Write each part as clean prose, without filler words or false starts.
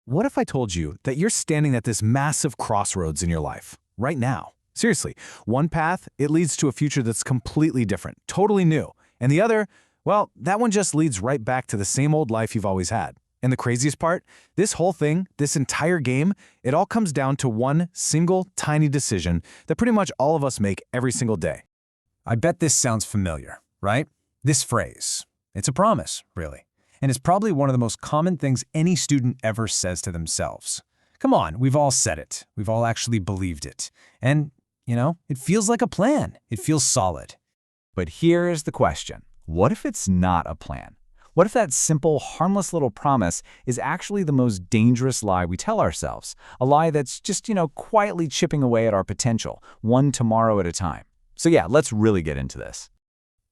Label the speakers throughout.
Speaker 1: What if I told you that you're standing at this massive crossroads in your life, right now? Seriously, one path, it leads to a future that's completely different, totally new. And the other, well, that one just leads right back to the same old life you've always had. And the craziest part, this whole thing, this entire game, it all comes down to one single tiny decision that pretty much all of us make every single day.
Speaker 2: I bet this sounds familiar, right? This phrase. It's a promise, really. And it's probably one of the most common things any student ever says to themselves. Come on, we've all said it. We've all actually believed it. And, it feels like a plan. It feels solid. But here is the question. What if it's not a plan? What if that simple, harmless little promise is actually the most dangerous lie we tell ourselves? A lie that's just, quietly chipping away at our potential, one tomorrow at a time. So yeah, let's really get into this.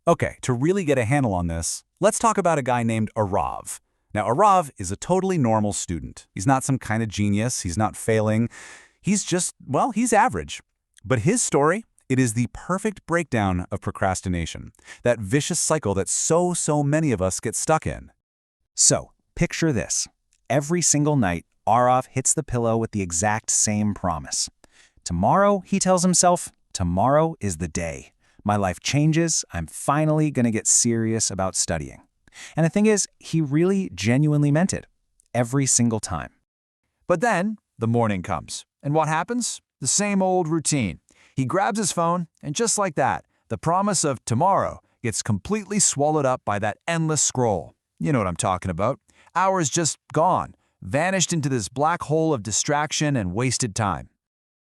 Speaker 2: Okay, to really get a handle on this, let's talk about a guy named Arav. Now, Arav is a totally normal student. He's not some kind of genius. He's not failing. He's just, he's average. But his story, it is the perfect breakdown of procrastination, that vicious cycle that so many of us get stuck in. So, picture this. Every single night, Arav hits the pillow with the exact same promise. Tomorrow, he tells himself, tomorrow is the day. My life changes. I'm finally going to get serious about studying. And the thing is, he really genuinely meant it. Every single time. But then, the morning comes. And what happens? The same old routine. He grabs his phone, and just like that, the promise of tomorrow gets completely swallowed up by that endless scroll. You know what I'm talking about. Hours just gone, vanished into this black hole of distraction and wasted time.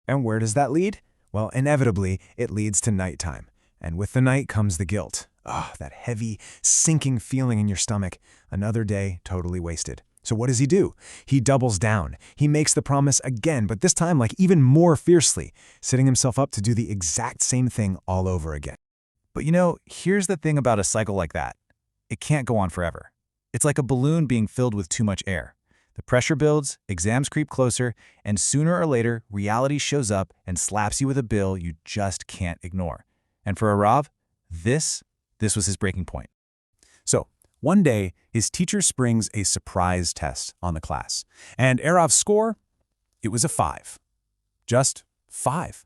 Speaker 3: And where does that lead? Well, inevitably, it leads to nighttime. And with the night comes the guilt. That heavy, sinking feeling in your stomach. Another day totally wasted. So what does he do? He doubles down. He makes the promise again, but this time even more fiercely, setting himself up to do the exact same thing all over again.
Speaker 2: But here's the thing about a cycle like that. It can't go on forever. It's like a balloon being filled with too much air. The pressure builds, exams creep closer, and sooner or later, reality shows up and slaps you with a bill you just can't ignore. And for Arav, this was his breaking point. So, one day, his teacher springs a surprise test on the class. And Arav's score? It was a 5. Just 5.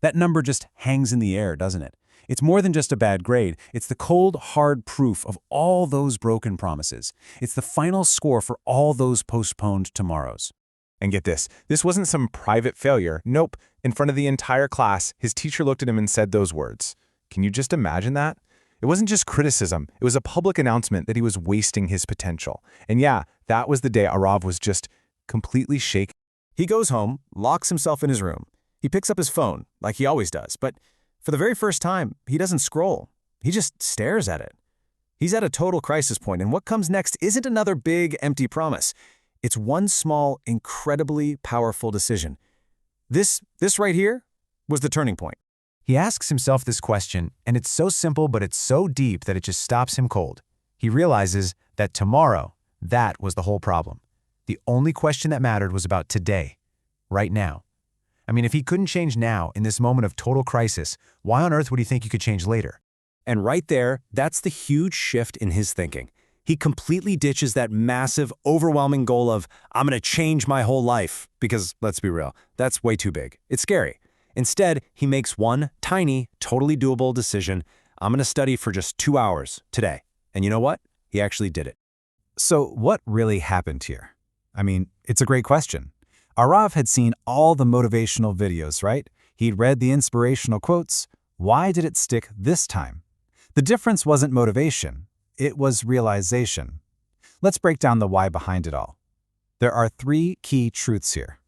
Speaker 2: That number just hangs in the air, doesn't it? It's more than just a bad grade. It's the cold, hard proof of all those broken promises. It's the final score for all those postponed tomorrows.
Speaker 1: And get this wasn't some private failure. Nope. In front of the entire class, his teacher looked at him and said those words. Can you just imagine that? It wasn't just criticism. It was a public announcement that he was wasting his potential. And yeah, that was the day Arav was just completely shaken.
Speaker 2: He goes home, locks himself in his room. He picks up his phone, like he always does. But for the very first time, he doesn't scroll. He just stares at it. He's at a total crisis point, and what comes next isn't another big, empty promise. It's one small, incredibly powerful decision. This right here was the turning point. He asks himself this question, and it's so simple, but it's so deep that it just stops him cold. He realizes that tomorrow, that was the whole problem. The only question that mattered was about today, right now. I mean, if he couldn't change now, in this moment of total crisis, why on earth would he think he could change later? And right there, that's the huge shift in his thinking. He completely ditches that massive, overwhelming goal of, I'm going to change my whole life. Because, let's be real, that's way too big. It's scary. Instead, he makes one tiny, totally doable decision. I'm going to study for just 2 hours today. And you know what? He actually did it. So what really happened here? I mean, it's a great question. Arav had seen all the motivational videos, right? He'd read the inspirational quotes. Why did it stick this time? The difference wasn't motivation. It was realization. Let's break down the why behind it all. There are 3 key truths here.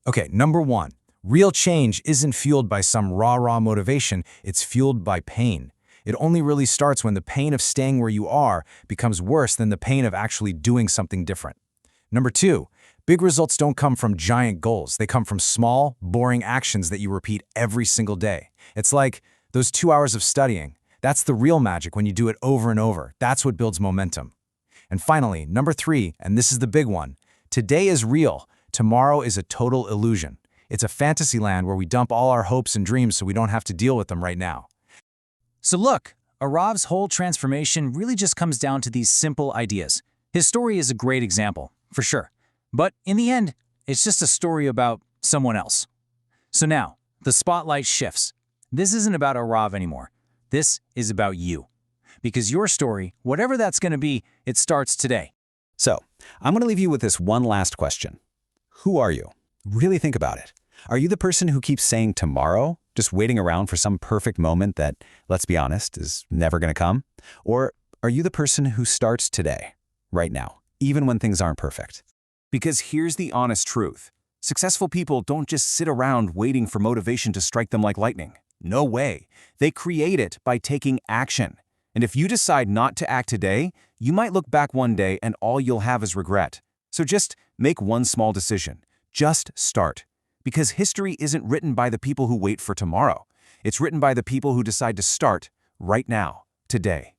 Speaker 2: Okay, number 1. Real change isn't fueled by some rah-rah motivation. It's fueled by pain. It only really starts when the pain of staying where you are becomes worse than the pain of actually doing something different. Number 2. Big results don't come from giant goals. They come from small, boring actions that you repeat every single day. It's like those 2 hours of studying. That's the real magic when you do it over and over. That's what builds momentum. And finally, number 3, and this is the big one. Today is real. Tomorrow is a total illusion. It's a fantasy land where we dump all our hopes and dreams so we don't have to deal with them right now.
Speaker 4: So look, Arav's whole transformation really just comes down to these simple ideas. His story is a great example, for sure. But in the end, it's just a story about someone else. So now, the spotlight shifts. This isn't about Arav anymore. This is about you. Because your story, whatever that's going to be, it starts today.
Speaker 2: So, I'm going to leave you with this one last question. Who are you? Really think about it. Are you the person who keeps saying tomorrow, just waiting around for some perfect moment that, let's be honest, is never going to come? Or are you the person who starts today, right now, even when things aren't perfect? Because here's the honest truth. Successful people don't just sit around waiting for motivation to strike them like lightning. No way. They create it by taking action. And if you decide not to act today, you might look back one day and all you'll have is regret. So just make one small decision. Just start. Because history isn't written by the people who wait for tomorrow. It's written by the people who decide to start right now, today.